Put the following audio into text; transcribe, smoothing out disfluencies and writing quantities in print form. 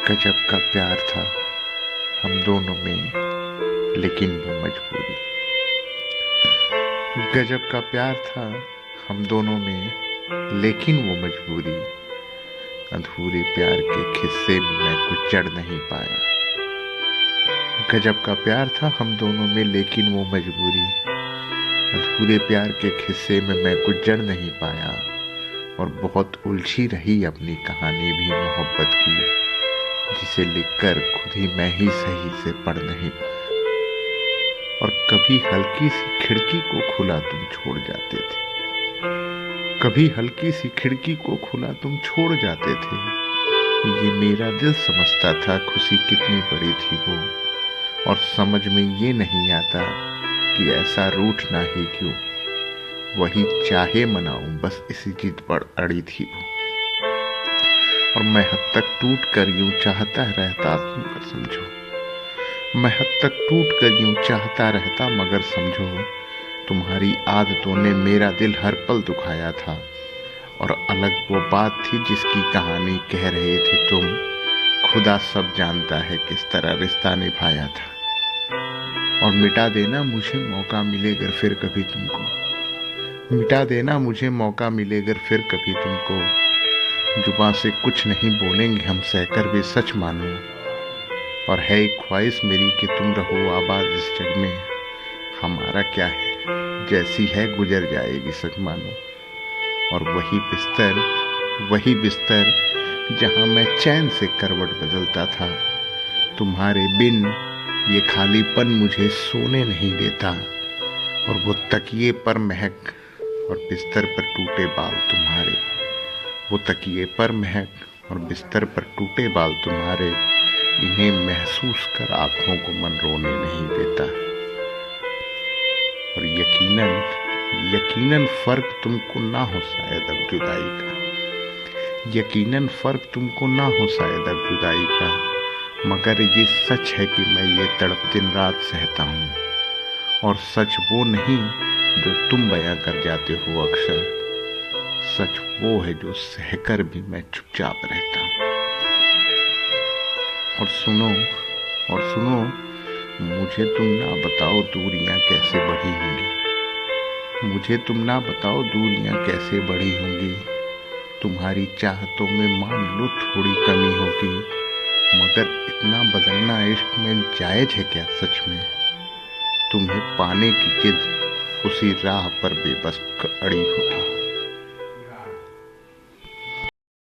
गजब का प्यार था हम दोनों में, लेकिन वो मजबूरी। गजब का प्यार था हम दोनों में, लेकिन वो मजबूरी। अधूरे प्यार के किस्से में मैं कुछ जड़ नहीं पाया। गजब का प्यार था हम दोनों में, लेकिन वो मजबूरी। अधूरे प्यार के किस्से में मैं कुछ जड़ नहीं पाया, और बहुत उलझी रही अपनी कहानी भी मोहब्बत की, जिसे लिखकर खुद ही मैं ही सही से पढ़ नहीं पाया। और कभी हल्की सी खिड़की को खुला तुम छोड़ जाते थे, कभी हल्की सी खिड़की को खुला तुम छोड़ जाते थे। ये मेरा दिल समझता था खुशी कितनी बड़ी थी वो, और समझ में ये नहीं आता कि ऐसा रूठना ही क्यों। वही चाहे मनाऊं बस इसी जिद पर अड़ी थी वो, और मैं हद तक टूट कर यूं चाहता रहता मगर समझो, मैं हद तक टूट कर यूं चाहता रहता मगर समझो, तुम्हारी आदतों ने मेरा दिल हर पल दुखाया था। और अलग वो बात थी जिसकी कहानी कह रहे थे तुम, खुदा सब जानता है किस तरह रिश्ता निभाया था। और मिटा देना मुझे मौका मिलेगा फिर कभी तुमको, मिटा देना मुझे मौका मिलेगा फिर कभी तुमको। जुबां से कुछ नहीं बोलेंगे हम, सहकर भी सच मानो। और है एक ख्वाहिश मेरी कि तुम रहो आबाद इस जग में। हमारा क्या है, जैसी है गुजर जाएगी सच मानो। और वही बिस्तर जहां मैं चैन से करवट बदलता था, तुम्हारे बिन ये खालीपन मुझे सोने नहीं देता। और वो तकिए पर महक और बिस्तर पर टूटे बाल तुम्हारे, वो तकिए पर महक और बिस्तर पर टूटे बाल तुम्हारे, इन्हें महसूस कर आंखों को मन रोने नहीं देता। और यकीनन फर्क तुमको ना हो शायद अब जुदाई का, यकीनन फर्क तुमको ना हो शायद अब जुदाई का। मगर ये सच है कि मैं ये तड़प दिन रात सहता हूँ, और सच वो नहीं जो तुम बयां कर जाते हो अक्सर, सच वो है जो सहकर भी मैं चुपचाप रहता हूँ। और सुनो, मुझे तुम ना बताओ दूरियां कैसे बढ़ी होंगी, मुझे तुम ना बताओ दूरियां कैसे बढ़ी होंगी। तुम्हारी चाहतों में मान लो थोड़ी कमी होगी, मगर इतना बदलना इश्क में जायज है क्या सच में। तुम्हें पाने की जिद उसी राह पर बेबस अड़ी होगी।